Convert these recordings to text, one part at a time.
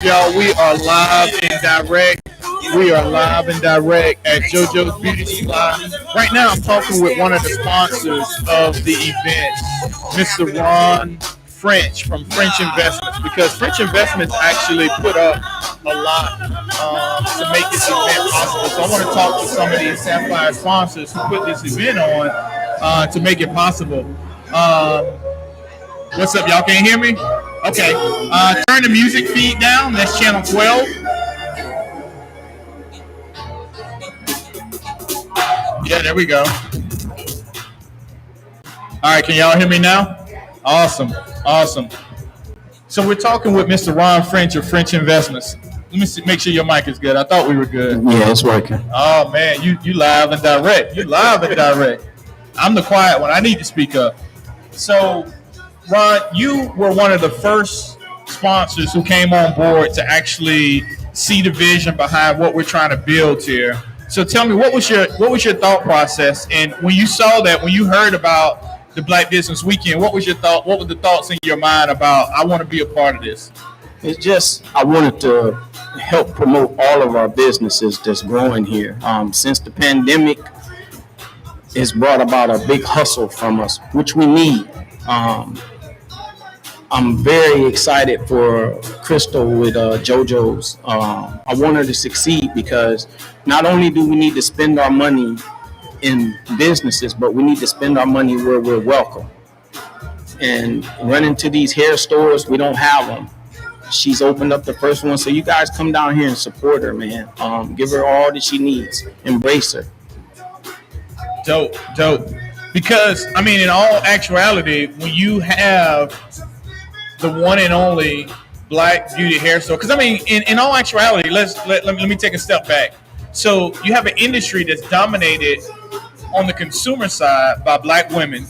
Y'all, we are live and direct. We are live and direct at JoJo's Beauty Supply. Right now, I'm talking with one of the sponsors of the event, Mr. Ron French from French Investments, because French Investments actually put up a lot to make this event possible. So I want to talk to some of these Sapphire sponsors who put this event on to make it possible. What's up, y'all? Can you hear me? Okay. Turn the music feed down. That's channel 12. Yeah, there we go. All right, can y'all hear me now? Awesome. So we're talking with Mr. Ron French of French Investments. Let me make sure your mic is good. I thought we were good. Yeah, it's working. Oh, man, you live and direct. You live and direct. I'm the quiet one. I need to speak up. So, Ron, you were one of the first sponsors who came on board to actually see the vision behind what we're trying to build here. So tell me, what was your thought process? And when you saw that, when you heard about the Black Business Weekend, what was your thought? What were the thoughts in your mind about, I want to be a part of this? It's just, I wanted to help promote all of our businesses that's growing here. Since the pandemic, it's brought about a big hustle from us, which we need. I'm very excited for Crystal with JoJo's. I want her to succeed because not only do we need to spend our money in businesses, but we need to spend our money where we're welcome. And running to these hair stores, we don't have them. She's opened up the first one, so you guys come down here and support her, man. Give her all that she needs. Embrace her. Dope. Because, I mean, in all actuality, when you have the one and only Black beauty hair store, because I mean, in all actuality, let me take a step back. So you have an industry that's dominated on the consumer side by Black women,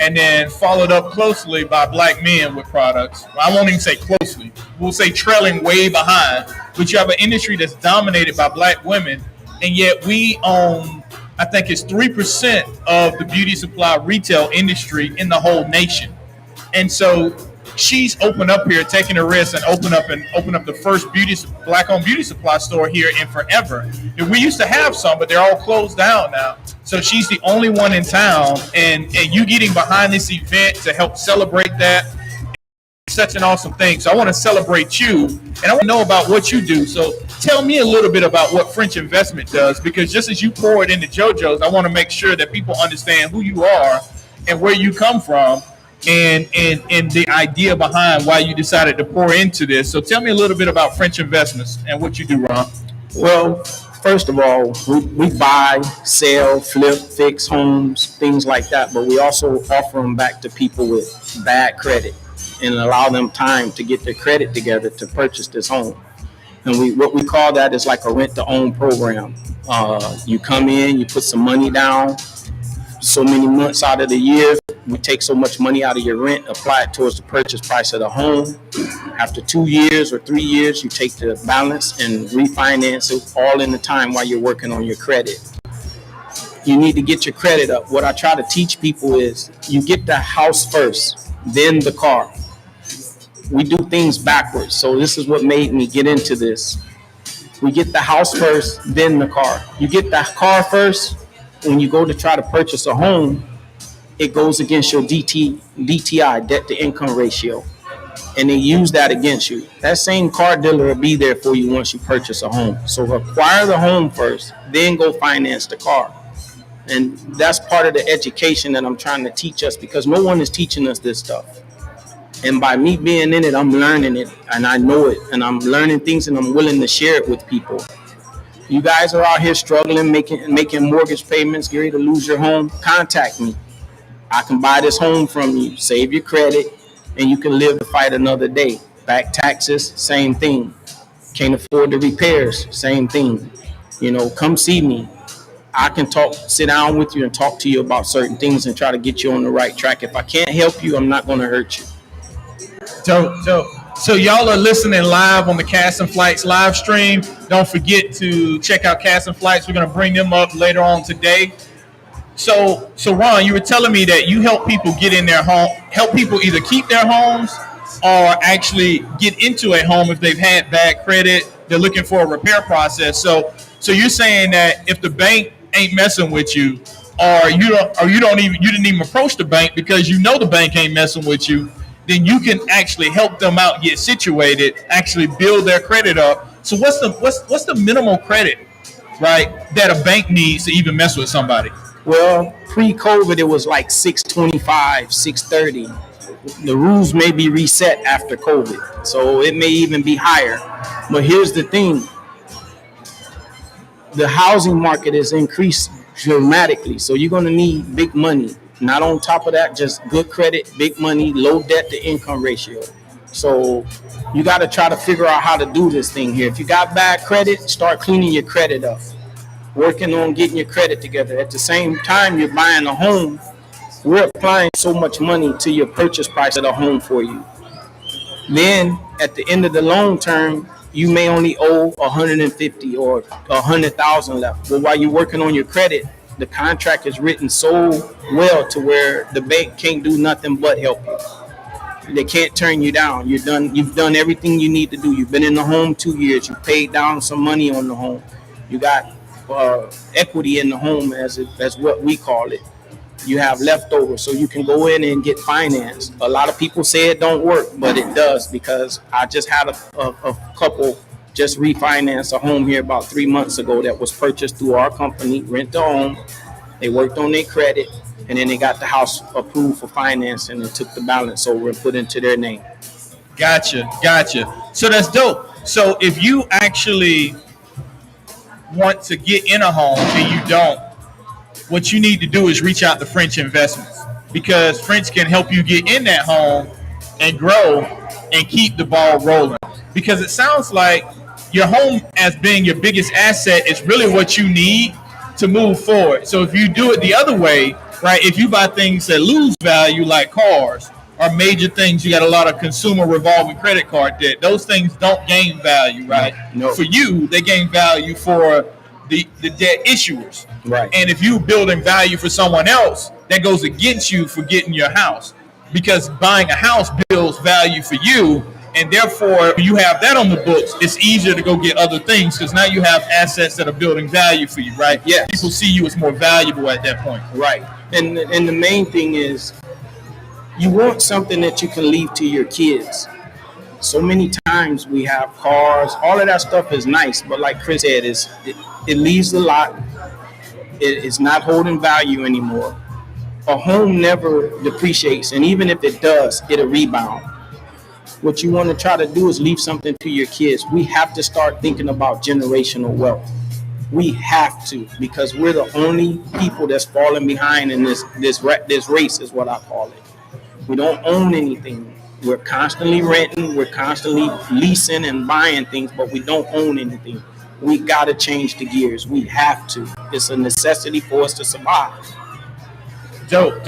and then followed up closely by Black men with products. I won't even say closely. We'll say trailing way behind. But you have an industry that's dominated by Black women, and yet we own, I think it's 3% of the beauty supply retail industry in the whole nation. And so she's opened up here, taking a risk, and open up the first Black-owned beauty supply store here in forever. And we used to have some, but they're all closed down now. So she's the only one in town, and you getting behind this event to help celebrate that is such an awesome thing. So I want to celebrate you, and I want to know about what you do. So tell me a little bit about what French Investment does, because just as you pour it into JoJo's, I want to make sure that people understand who you are and where you come from. And the idea behind why you decided to pour into this. So tell me a little bit about French Investments and what you do, Ron. Well, first of all, we buy, sell, flip, fix homes, things like that. But we also offer them back to people with bad credit and allow them time to get their credit together to purchase this home. And what we call that is like a rent-to-own program. You come in, you put some money down, so many months out of the year, we take so much money out of your rent, apply it towards the purchase price of the home. After 2 years or 3 years, you take the balance and refinance it all in the time while you're working on your credit. You need to get your credit up. What I try to teach people is you get the house first, then the car. We do things backwards. So this is what made me get into this. We get the house first, then the car. You get the car first. When you go to try to purchase a home, it goes against your DTI, debt to income ratio, and they use that against you. That same car dealer will be there for you once you purchase a home. So acquire the home first, then go finance the car. And that's part of the education that I'm trying to teach us, because no one is teaching us this stuff. And by me being in it, I'm learning it, and I know it, and I'm learning things, and I'm willing to share it with people. You guys are out here struggling, making mortgage payments, getting ready to lose your home. Contact me. I can buy this home from you, save your credit, and you can live to fight another day. Back taxes, same thing. Can't afford the repairs, same thing. Come see me. I can sit down with you and talk to you about certain things and try to get you on the right track. If I can't help you, I'm not going to hurt you. Dope. So y'all are listening live on the Cast and Flights live stream. Don't forget to check out Cast and Flights. We're going to bring them up later on today. So Ron, you were telling me that you help people get in their home, help people either keep their homes or actually get into a home if they've had bad credit. They're looking for a repair process. So you're saying that if the bank ain't messing with you, or you didn't even approach the bank because you know the bank ain't messing with you, then you can actually help them out, get situated, actually build their credit up. So what's the minimal credit, right, that a bank needs to even mess with somebody? Well, pre-COVID, it was like 625, 630. The rules may be reset after COVID, so it may even be higher. But here's the thing. The housing market has increased dramatically, so you're going to need big money. Not on top of that, just good credit, big money, low debt to income ratio. So you got to try to figure out how to do this thing here. If you got bad credit, start cleaning your credit up, working on getting your credit together. At the same time, you're buying a home. We're applying so much money to your purchase price of the home for you. Then at the end of the loan term, you may only owe 150 or 100,000 left. But while you're working on your credit, the contract is written so well to where the bank can't do nothing but help you. They can't turn you down. You've done everything you need to do. You've been in the home 2 years. You paid down some money on the home. You got equity in the home, as what we call it. You have leftovers, so you can go in and get financed. A lot of people say it don't work, but it does, because I just had a couple just refinance a home here about 3 months ago that was purchased through our company, Rent to Own. They worked on their credit, and then they got the house approved for financing and took the balance over and put into their name. Gotcha. So that's dope. So if you actually want to get in a home and you don't, what you need to do is reach out to French Investments, because French can help you get in that home and grow and keep the ball rolling. Because it sounds like your home, as being your biggest asset, is really what you need to move forward. So if you do it the other way, right, if you buy things that lose value like cars or major things, you got a lot of consumer revolving credit card debt. Those things don't gain value, right? No. For you, they gain value for the debt issuers. Right. And if you're building value for someone else, that goes against you for getting your house, because buying a house builds value for you. And therefore, when you have that on the books, it's easier to go get other things, because now you have assets that are building value for you, right? Yes. People see you as more valuable at that point. Right. And the main thing is, you want something that you can leave to your kids. So many times we have cars, all of that stuff is nice, but like Chris said, it leaves a lot. It is not holding value anymore. A home never depreciates, and even if it does, it'll rebound. What you want to try to do is leave something to your kids. We have to start thinking about generational wealth. We have to, because we're the only people that's falling behind in this race, is what I call it. We don't own anything. We're constantly renting, we're constantly leasing and buying things, but we don't own anything. We got to change the gears. We have to. It's a necessity for us to survive. Dope.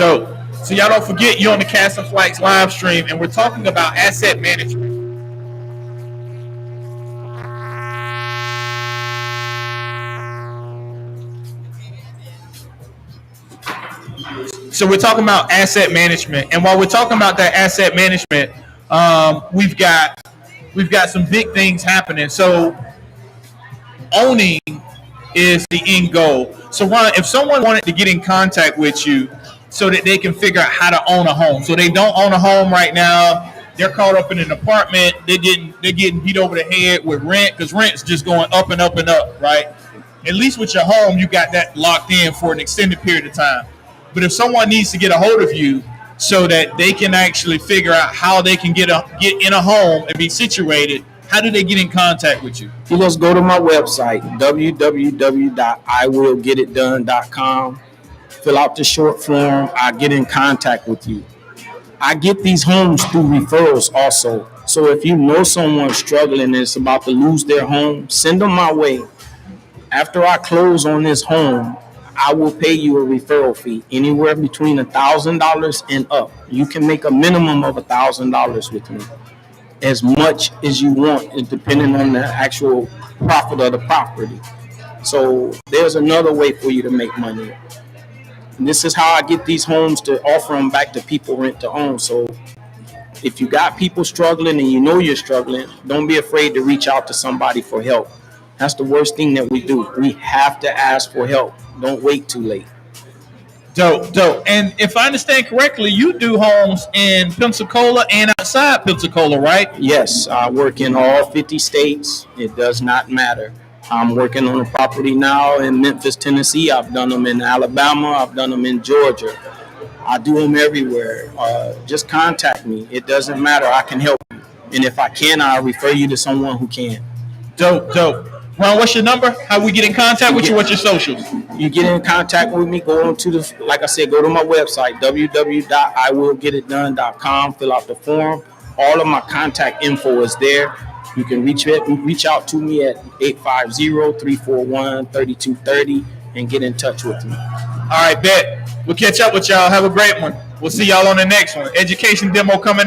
So y'all don't forget, you're on the Cast and Flights live stream, and we're talking about asset management. So we're talking about asset management, and while we're talking about that asset management, we've got some big things happening. So owning is the end goal. So Ron, if someone wanted to get in contact with you so that they can figure out how to own a home, so they don't own a home right now, they're caught up in an apartment, they're getting beat over the head with rent, because rent's just going up and up and up, right? At least with your home, you got that locked in for an extended period of time. But if someone needs to get a hold of you so that they can actually figure out how they can get in a home and be situated, how do they get in contact with you? You just go to my website, www.iwillgetitdone.com. Fill out the short form. I get in contact with you. I get these homes through referrals also. So if you know someone struggling and is about to lose their home, send them my way. After I close on this home, I will pay you a referral fee, anywhere between $1,000 and up. You can make a minimum of $1,000 with me, as much as you want, depending on the actual profit of the property. So there's another way for you to make money. And this is how I get these homes to offer them back to people rent to own. So if you got people struggling and you know you're struggling, don't be afraid to reach out to somebody for help. That's the worst thing that we do. We have to ask for help. Don't wait too late. Dope. And if I understand correctly, you do homes in Pensacola and outside Pensacola, right? Yes, I work in all 50 states. It does not matter. I'm working on a property now in Memphis, Tennessee. I've done them in Alabama. I've done them in Georgia. I do them everywhere. Just contact me. It doesn't matter. I can help you. And if I can, I'll refer you to someone who can. Dope. Ron, what's your number? How we get in contact with you? What's your socials? You get in contact with me, go on to like I said, go to my website, www.iwillgetitdone.com, fill out the form. All of my contact info is there. You can reach out to me at 850-341-3230 and get in touch with me. All right, bet. We'll catch up with y'all. Have a great one. We'll see y'all on the next one. Education demo coming